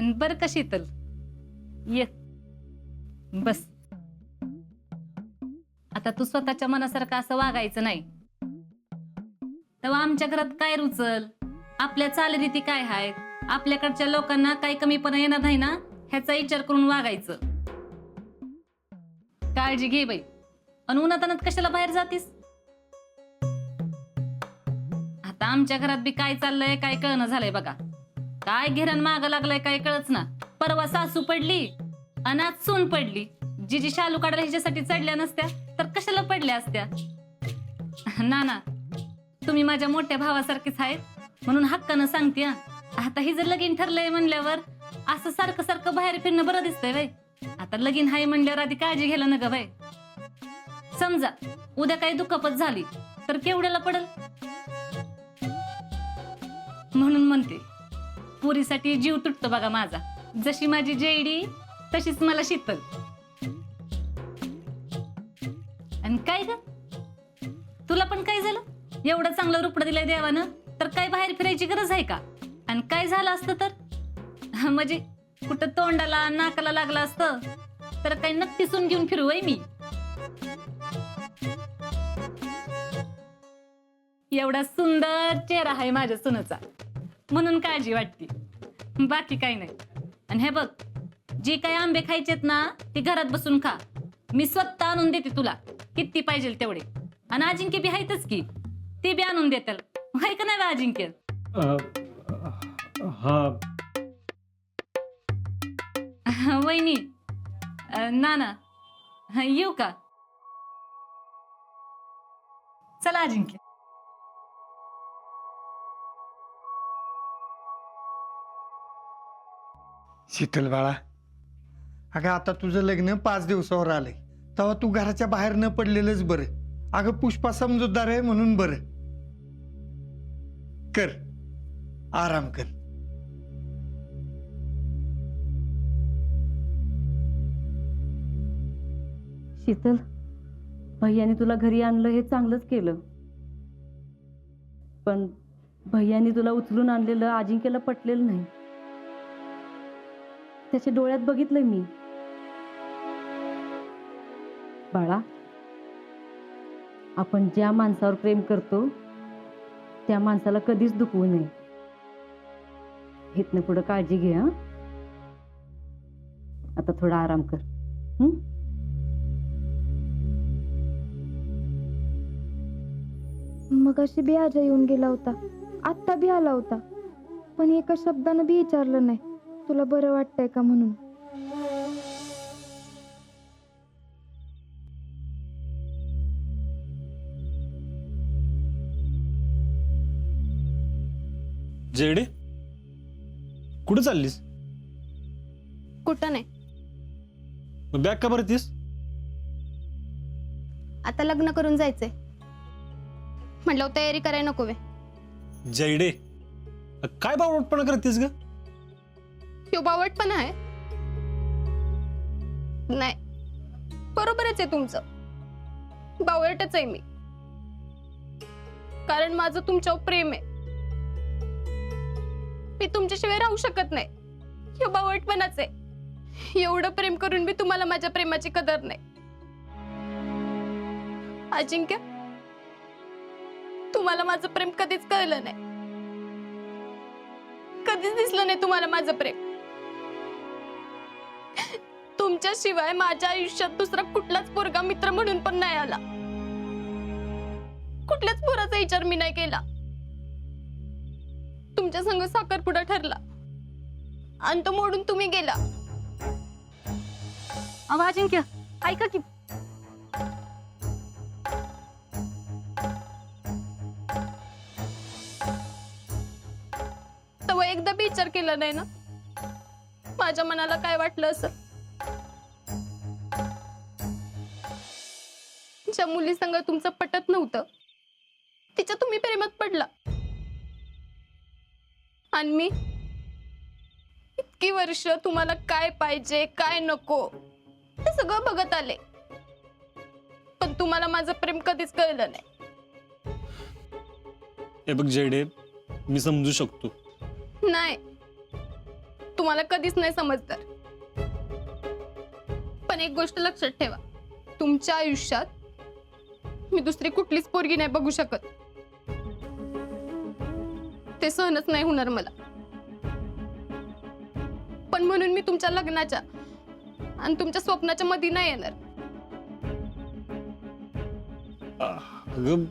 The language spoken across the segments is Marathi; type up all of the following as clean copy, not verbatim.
बरं का शीतल, ये बस. आता तू स्वतःच्या मनासारखं असं वागायचं नाही. तेव्हा आमच्या घरात काय रुचल, आपल्या चालरीती काय आहेत, आपल्याकडच्या लोकांना काही कमीपणा येणार नाही ना, ह्याचा विचार करून वागायचं. काळजी घे बाई. आणि उन्हातानात कशाला बाहेर जातीस? आता आमच्या घरात बी काय चाललंय काय कळणं झालंय बघा. काय घेरण मागं लागलंय काय कळच ना. परवा सासू पडली आणि आज सून पडली. जी शालू काढायला ह्याच्यासाठी चढल्या नसत्या तर कशाला पडल्या असत्या. ना तुम्ही माझ्या मोठ्या भावासारखीच आहेत म्हणून हक्कानं सांगते. आता ही जर लगीन ठरलंय म्हणल्यावर असं सारखं सारखं बाहेर फिरणं बरं दिसतंय बाई. आता लगीन हाय म्हणल्यावर आधी काळजी घ्यायला नका बाई. समजा उद्या काही दुखापत झाली तर केवढ्याला पडल. म्हणून म्हणते पुरीसाठी जीव तुटतो बघा माझा. जशी माझी जेडी तशीच मला शीतल. आणि काय ग, तुला पण काय झालं? एवढं चांगलं रुपडं दिलंय देवानं तर काय बाहेर फिरायची गरज आहे का? आणि काय झालं असतं तर म्हणजे कुठं तोंडाला नाकाला लागलं असतं तर काही नक्की सून घेऊन फिरू वय मी. एवढा सुंदर चेहरा आहे माझ्या सुनेचा म्हणून काळजी वाटते, बाकी काही नाही. आणि हे बघ, जे काही आंबे खायचेत ना ते घरात बसून खा. मी स्वतः आणून देते तुला किती पाहिजे तेवढे. आणि अजिंक्य बी आहेतच की, ते बी आणून देतील. हाय का नाही बा अजिंक्य? वहिनी, नाना, येऊ का? चला अजिंक्य. शीतल बाळा, अगं आता तुझं लग्न 5 दिवसावर आलंय, तेव्हा तू घराच्या बाहेर न पडलेलंच बरं. अगं पुष्पा समजूतदार आहे म्हणून बरं. कर, आराम कर. शीतल, भैयाने तुला घरी आणलं हे चांगलंच केलं. पण भैयाने तुला उचलून आणलेलं अजिंक्यला पटलेलं नाही. त्याच्या डोळ्यात बघितलंय मी. बाळा, आपण ज्या माणसावर प्रेम करतो त्या माणसाला कधीच दुखवू नये. इथनं पुढं काळजी घे. हा, आता थोडा आराम कर. मगाशी बी आजा येऊन गेला होता, आत्ता बी आला होता, पण एका शब्दानं बी विचारलं नाही तुला बरं वाटतंय का म्हणून. जेडी, कुठं चाललीस? कुठं नाही. मग बॅग का भरतीस? आता लग्न करून जायचंय म्हटलं, तयारी करायला नको वे. जयडे, काय बावटपणा करतेस ग? ह्यो बावटपण आहे? नाही, बरोबरच आहे तुमचं. बावटच आहे मी, कारण माझं तुमच्यावर प्रेम आहे. मी तुमच्याशिवाय राहू शकत नाही. ह्यो बावटपणाच आहे. एवढं प्रेम करून मी तुम्हाला माझ्या प्रेमाची कदर नाही. अजिंक्य, तुम्हाला माझं प्रेम कधीच कळलं नाही. कधीच दिसलं नाही तुम्हाला माझं प्रेम. तुमच्याशिवाय माझ्या आयुष्यात दुसरा कुठलाच पोरगा मित्र म्हणून पण नाही आला. कुठल्याच पोराचा विचार मी नाही केला. तुमच्या संग साखरपुडा ठरला आणि तो मोडून तुम्ही गेला. अहो अजिंक्य, ऐका की. तेव्हा एकदा बी विचार केला नाही ना माझ्या मनाला काय वाटलं असं. ज्या मुली संग तुमचं पटत नव्हतं तिच्या तुम्ही प्रेमात पडला. आणि मी इतकी वर्ष तुम्हाला काय पाहिजे काय नको ते सगळं बघत आले, पण तुम्हाला माझं प्रेम कधीच कळलं नाही. हे बघ जेडे, मी समजू शकतो. नाही, तुम्हाला कधीच नाही समजणार. पण एक गोष्ट लक्षात ठेवा, तुमच्या आयुष्यात मी दुसरी कुठलीच पोरगी नाही बघू शकत. ते सहनच नाही होणार मला. पण म्हणून मी तुमच्या लग्नाच्या आणि तुमच्या स्वप्नाच्या मध्ये नाही येणार. अगं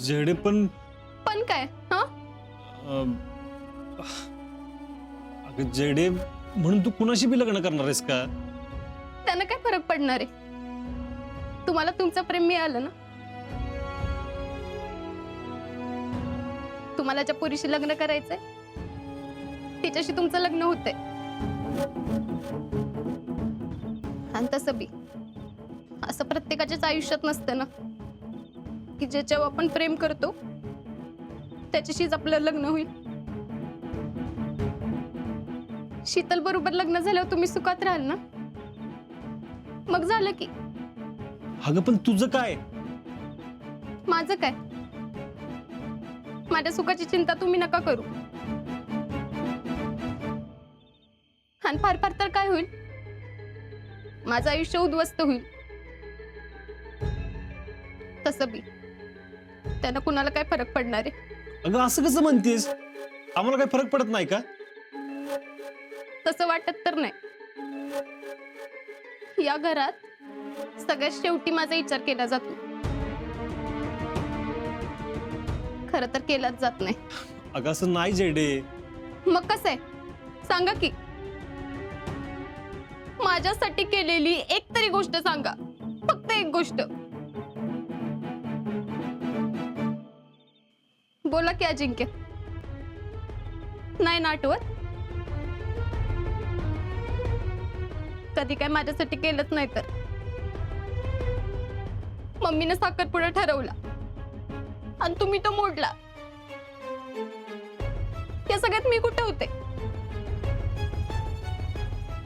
जेडे पण पण काय हा? अं, अगं जेडे म्हणून तू कुणाशी बी लग्न करणार आहेस का? त्यानं काय फरक पडणार आहे? तुम्हाला तुमचं प्रेम मिळालं ना. तुम्हाला ज्या पुरीशी लग्न करायचंय तिच्याशी तुमचं लग्न होतंय. आणि तसं बी असं प्रत्येकाच्याच आयुष्यात नसतं ना की ज्याच्यावर आपण प्रेम करतो त्याच्याशीच आपलं लग्न होईल. शीतल बरोबर लग्न झाल्यावर तुम्ही सुखात राहाल ना. मग झालं की. अगं पण तुझं काय? माझं काय? माझ्या सुखाची चिंता तुम्ही नका करू. आणि फार फार तर काय होईल, माझं आयुष्य उद्ध्वस्त होईल. तसं बी त्यानं कुणाला काय फरक पडणार आहे? अगं असं कसं म्हणतेस? आम्हाला काही फरक पडत नाही का? तसं वाटत तर नाही. या घरात सगळ्यात शेवटी माझा विचार केला जातो. खरं तर केलाच जात नाही. अगं असं नाही जेडे. मग कसं आहे सांगा की. माझ्यासाठी केलेली एक तरी गोष्ट सांगा, फक्त एक गोष्ट. बोला की अजिंक्य. नाही ना आठवत? कधी काय माझ्यासाठी केलंच नाही तर. मम्मीने साखरपुडा ठरवला आणि तुम्ही तो मोडला. या सगळ्यात मी कुठे होते?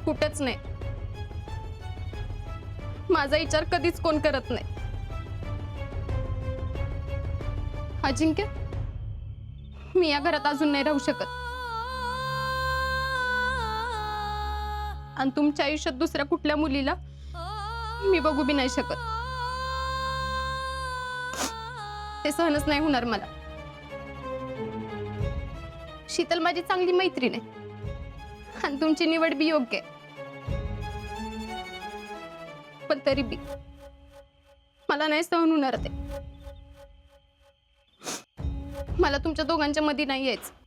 कुठेच नाही. माझा विचार कधीच कोण करत नाही. अजिंक्य, मी या घरात अजून नाही राहू शकत. आणि तुमच्या आयुष्यात दुसऱ्या कुठल्या मुलीला मी बघू बी नाही शकत. ते सहनच नाही होणार मला. शीतल माझी चांगली मैत्रीण आहे आणि तुमची निवड बी योग्य आहे. पण तरी बी मला नाही सहन होणार ते. मला तुमच्या दोघांच्या मध्ये नाही यायचं.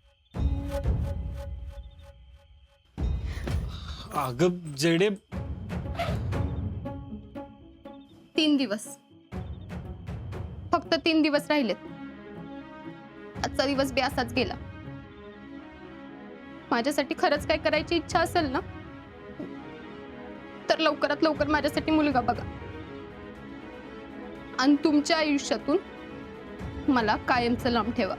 अगं जेडे 3 दिवस, फक्त 3 दिवस राहिलेत. आजचा दिवस बी असाच गेला. माझ्यासाठी खरंच काय करायची इच्छा असेल ना तर लवकरात लवकर माझ्यासाठी मुलगा बघा आणि तुमच्या आयुष्यातून मला कायमचं लांब ठेवा.